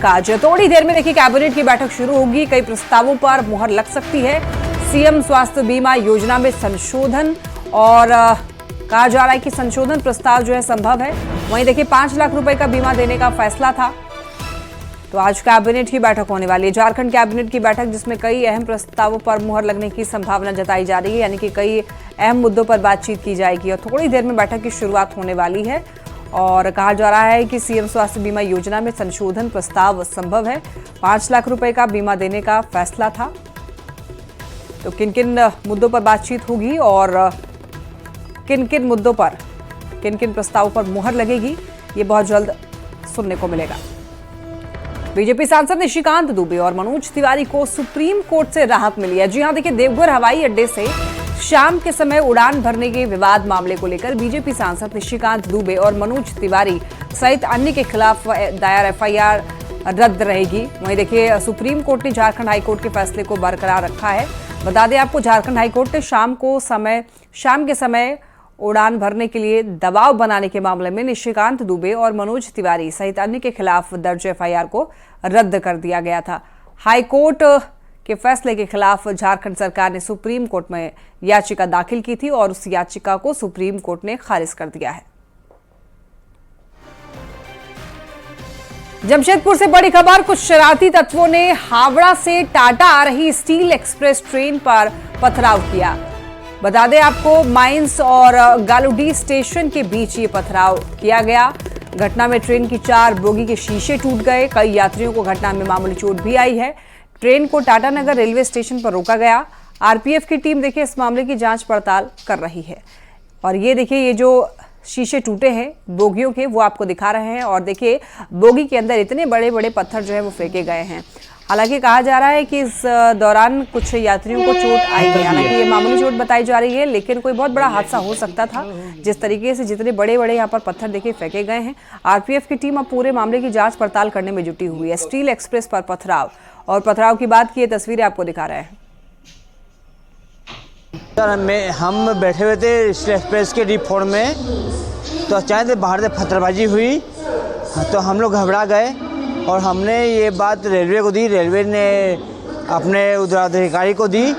बैठक आज। थोड़ी देर में देखिए कैबिनेट की बैठक शुरू होगी। कई प्रस्तावों पर मुहर लग सकती है। सीएम स्वास्थ्य बीमा योजना में संशोधन और कहा जा रहा है कि संशोधन प्रस्ताव जो है संभव है। वहीं देखिए 5 लाख रुपए का बीमा देने का फैसला था। तो आज कैबिनेट की बैठक होने वाली है, झारखंड कैबिनेट की बैठक, जिसमें कई अहम प्रस्तावों पर मुहर लगने की संभावना जताई जा रही है। यानी कि कई अहम मुद्दों पर बातचीत की जाएगी और थोड़ी देर में बैठक की शुरुआत होने वाली है। और कहा जा रहा है कि सीएम स्वास्थ्य बीमा योजना में संशोधन प्रस्ताव संभव है। 5 लाख रुपए का बीमा देने का फैसला था। तो किन किन मुद्दों पर बातचीत होगी और किन किन मुद्दों पर, किन किन प्रस्तावों पर मुहर लगेगी, ये बहुत जल्द सुनने को मिलेगा। बीजेपी सांसद निशिकांत दुबे और मनोज तिवारी को सुप्रीम कोर्ट से राहत मिली है। जी हां, देखिए देवघर हवाई अड्डे से शाम के समय उड़ान भरने के विवाद मामले को लेकर बीजेपी सांसद निशिकांत दुबे और मनोज तिवारी सहित अन्य के खिलाफ दायर एफआईआर रद्द रहेगी। वहीं देखिए सुप्रीम कोर्ट ने झारखंड हाईकोर्ट के फैसले को बरकरार रखा है। बता दें आपको, झारखंड हाईकोर्ट ने शाम के समय उड़ान भरने के लिए दबाव बनाने के मामले में निशिकांत दुबे और मनोज तिवारी सहित अन्य के खिलाफ दर्ज एफआईआर को रद्द कर दिया गया था। हाईकोर्ट के फैसले के खिलाफ झारखंड सरकार ने सुप्रीम कोर्ट में याचिका दाखिल की थी और उस याचिका को सुप्रीम कोर्ट ने खारिज कर दिया है। जमशेदपुर से बड़ी खबर, कुछ शरारती तत्वों ने हावड़ा से टाटा आ रही स्टील एक्सप्रेस ट्रेन पर पथराव किया। बता दें आपको, माइंस और गालुडी स्टेशन के बीच ये पथराव किया गया। घटना में ट्रेन की 4 बोगी के शीशे टूट गए। कई यात्रियों को घटना में मामूली चोट भी आई है। ट्रेन को टाटानगर रेलवे स्टेशन पर रोका गया। आरपीएफ की टीम देखिए इस मामले की जांच पड़ताल कर रही है। और ये देखिए, ये जो शीशे टूटे हैं बोगियों के, वो आपको दिखा रहे हैं। और देखिए बोगी के अंदर इतने बड़े बड़े पत्थर जो है वो फेंके गए हैं। हालांकि कहा जा रहा है कि इस दौरान कुछ यात्रियों को चोट आई है। हालांकि ये मामूली चोट बताई जा रही है, लेकिन कोई बहुत बड़ा हादसा हो सकता था। जिस तरीके से जितने बड़े बड़े यहाँ पर पत्थर देखिए फेंके गए हैं। आरपीएफ की टीम अब पूरे मामले की जांच पड़ताल करने में जुटी हुई है। स्टील एक्सप्रेस पर पथराव और पथराव की बात की ये तस्वीरें आपको दिखा रहे हैं। सर हम बैठे हुए थे स्टील एक्सप्रेस के डीप फोर में, तो अचानक बाहर से पत्थरबाजी हुई तो हम लोग घबरा गए और हमने ये बात रेलवे को दी। रेलवे ने अपने उत्तराधिकारी को दी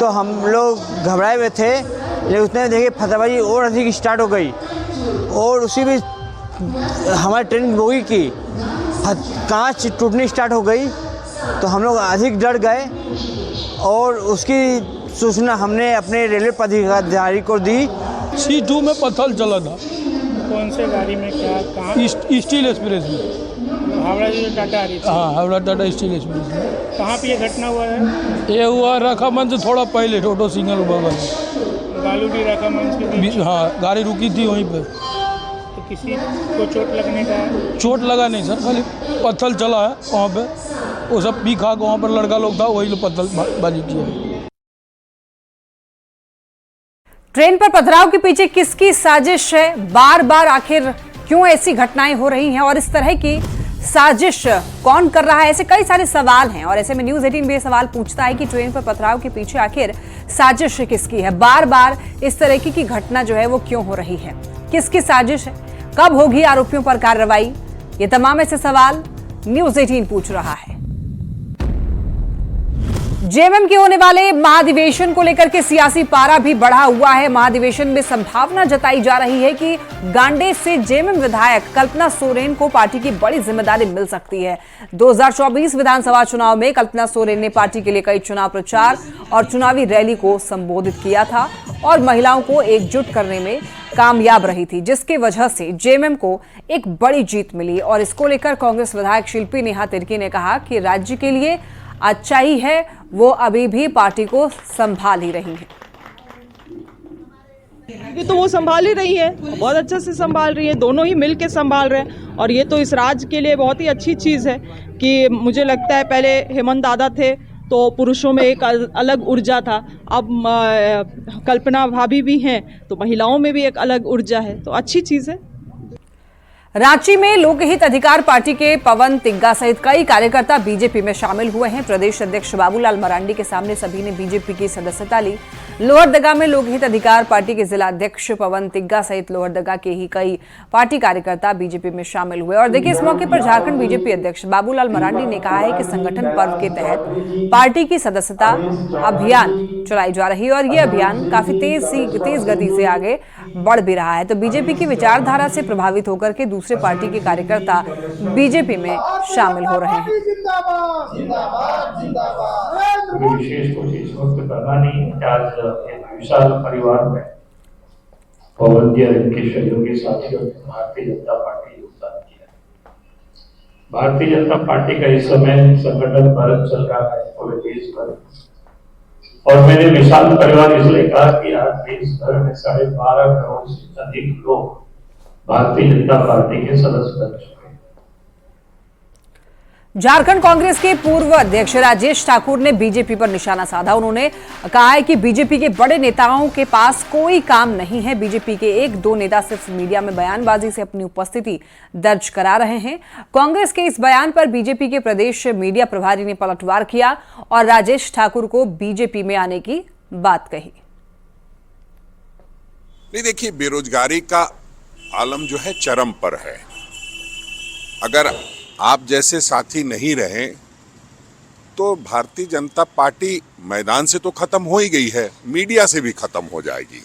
तो हम लोग घबराए हुए थे। लेकिन उसने देखिए पत्थरबाजी और अधिक स्टार्ट हो गई और उसी में हमारी ट्रेन बोगी की कांच टूटनी स्टार्ट हो गई। तो हम लोग अधिक डर गए और उसकी सूचना हमने अपने रेलवे पदाधिकारी को दी। C2 में पत्थर चला था। कौन से गाड़ी में, क्या, कहाँ? स्टील एक्सप्रेस में। हावड़ा से टाटा आ रही थी? हाँ, हावड़ा टाटा स्टील एक्सप्रेस में। कहाँ पे ये घटना हुआ है? ये हुआ रखा मंच से थोड़ा पहले, टोटो सिग्नल बगल गालूडी रखा मंच के बीच। हाँ, गाड़ी रुकी थी वहीं पे। तो किसी को चोट लगने का? चोट लगा नहीं सर, खाली पत्थर चला है वहाँ पे। वो सब पी खा के वहाँ पर लड़का लोग था, वही लोग पत्थरबाजी किया। ट्रेन पर पथराव के पीछे किसकी साजिश है? बार बार आखिर क्यों ऐसी घटनाएं हो रही हैं और इस तरह की साजिश कौन कर रहा है? ऐसे कई सारे सवाल हैं और ऐसे में न्यूज़ 18 भी ये सवाल पूछता है कि ट्रेन पर पथराव के पीछे आखिर साजिश किसकी है? बार बार इस तरह की घटना जो है वो क्यों हो रही है? किसकी साजिश है? कब होगी आरोपियों पर कार्रवाई? ये तमाम ऐसे सवाल न्यूज़ 18 पूछ रहा है। जेएमएम के होने वाले महाधिवेशन को लेकर के सियासी पारा भी बढ़ा हुआ है। महाधिवेशन में संभावना जताई जा रही है कि गांडे से जेएमएम विधायक कल्पना सोरेन को पार्टी की बड़ी जिम्मेदारी मिल सकती है। 2024 विधानसभा चुनाव में कल्पना सोरेन ने पार्टी के लिए कई चुनाव प्रचार और चुनावी रैली को संबोधित किया था और महिलाओं को एकजुट करने में कामयाब रही थी, जिसकी वजह से जेएमएम को एक बड़ी जीत मिली। और इसको लेकर कांग्रेस विधायक शिल्पी नेहा तिर्की ने कहा कि राज्य के लिए अच्छा ही है, वो अभी भी पार्टी को संभाल ही रही है। ये तो वो संभाल ही रही है, बहुत अच्छे से संभाल रही है, दोनों ही मिलके संभाल रहे हैं। और ये तो इस राज्य के लिए बहुत ही अच्छी चीज़ है कि मुझे लगता है पहले हेमंत दादा थे तो पुरुषों में एक अलग ऊर्जा था, अब कल्पना भाभी भी हैं तो महिलाओं में भी एक अलग ऊर्जा है, तो अच्छी चीज़ है। रांची में लोकहित अधिकार पार्टी के पवन तिग्गा सहित कई कार्यकर्ता बीजेपी में शामिल हुए हैं। प्रदेश अध्यक्ष बाबूलाल मरांडी के सामने सभी ने बीजेपी की सदस्यता ली। लोहरदगा में लोकहित अधिकार पार्टी के जिला अध्यक्ष पवन तिग्गा सहित लोहरदगा के ही कई पार्टी कार्यकर्ता बीजेपी में शामिल हुए। और देखिए, इस मौके पर झारखंड बीजेपी अध्यक्ष बाबूलाल मरांडी ने कहा है कि संगठन पर्व के तहत पार्टी की सदस्यता अभियान चलाई जा रही है और ये अभियान काफी तेज गति से आगे बढ़ भी रहा है। तो बीजेपी की विचारधारा से प्रभावित होकर के दूसरे पार्टी के कार्यकर्ता बीजेपी में शामिल हो रहे हैं। विशेष कुछ इस वक्त करना नहीं है। आज एक विशाल परिवार में पवन जी और इनके सहयोगी साथियों ने भारतीय जनता पार्टी योगदान किया। भारतीय जनता पार्टी का इस समय संगठन भारत चल रहा है पूरे देश भर, और मैंने विशाल परिवार इसलिए कहा कि आज देश भर में 12.5 करोड़ से अधिक लोग भारतीय जनता पार्टी के सदस्य बन चुके हैं। झारखंड कांग्रेस के पूर्व अध्यक्ष राजेश ठाकुर ने बीजेपी पर निशाना साधा। उन्होंने कहा है कि बीजेपी के बड़े नेताओं के पास कोई काम नहीं है। बीजेपी के 1-2 नेता सिर्फ मीडिया में बयानबाजी से अपनी उपस्थिति दर्ज करा रहे हैं। कांग्रेस के इस बयान पर बीजेपी के प्रदेश मीडिया प्रभारी ने पलटवार किया और राजेश ठाकुर को बीजेपी में आने की बात कही। नहीं, देखिए, बेरोजगारी का आलम जो है चरम पर है। अगर आप जैसे साथी नहीं रहे तो भारतीय जनता पार्टी मैदान से तो खत्म हो ही गई है, मीडिया से भी खत्म हो जाएगी।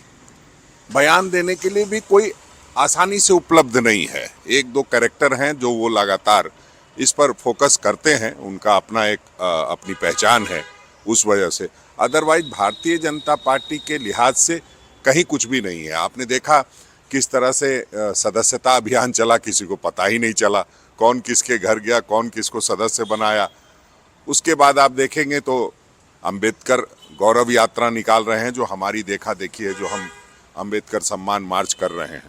बयान देने के लिए भी कोई आसानी से उपलब्ध नहीं है। 1-2 कैरेक्टर हैं जो वो लगातार इस पर फोकस करते हैं, उनका अपना एक अपनी पहचान है, उस वजह से। अदरवाइज भारतीय जनता पार्टी के लिहाज से कहीं कुछ भी नहीं है। आपने देखा किस तरह से सदस्यता अभियान चला, किसी को पता ही नहीं चला कौन किसके घर गया, कौन किसको सदस्य बनाया। उसके बाद आप देखेंगे तो अंबेडकर गौरव यात्रा निकाल रहे हैं, जो हमारी देखा देखी है, जो हम अंबेडकर सम्मान मार्च कर रहे हैं।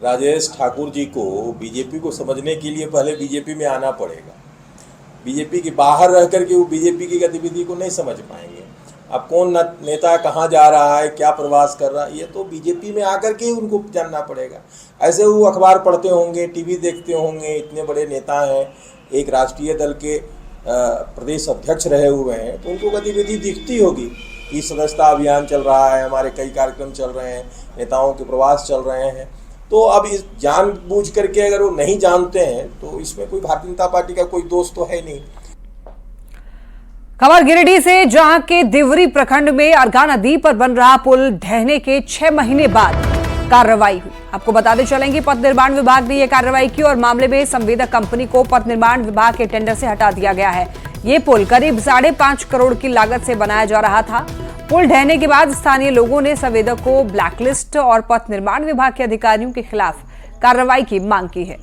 राजेश ठाकुर जी को बीजेपी को समझने के लिए पहले बीजेपी में आना पड़ेगा। बीजेपी के बाहर रह करके वो बीजेपी की गतिविधि को नहीं समझ पाएंगे। अब कौन नेता कहाँ जा रहा है, क्या प्रवास कर रहा है, ये तो बीजेपी में आकर के ही उनको जानना पड़ेगा। ऐसे वो अखबार पढ़ते होंगे, टीवी देखते होंगे, इतने बड़े नेता हैं, एक राष्ट्रीय दल के प्रदेश अध्यक्ष रहे हुए हैं, तो उनको गतिविधि दिखती होगी कि सदस्यता अभियान चल रहा है, हमारे कई कार्यक्रम चल रहे हैं, नेताओं के प्रवास चल रहे हैं। तो अब इस जानबूझ करके अगर वो नहीं जानते हैं तो इसमें कोई भारतीय जनता पार्टी का कोई दोष तो है नहीं। खबर गिरिडीह से, जहां के देवरी प्रखंड में अरगा नदी पर बन रहा पुल ढहने के 6 महीने बाद कार्रवाई हुई। आपको बताते चलेंगे, पथ निर्माण विभाग ने यह कार्रवाई की और मामले में संवेदक कंपनी को पथ निर्माण विभाग के टेंडर से हटा दिया गया है। ये पुल करीब 5.5 करोड़ की लागत से बनाया जा रहा था। पुल ढहने के बाद स्थानीय लोगों ने संवेदक को ब्लैकलिस्ट और पथ निर्माण विभाग के अधिकारियों के खिलाफ कार्रवाई की मांग की है।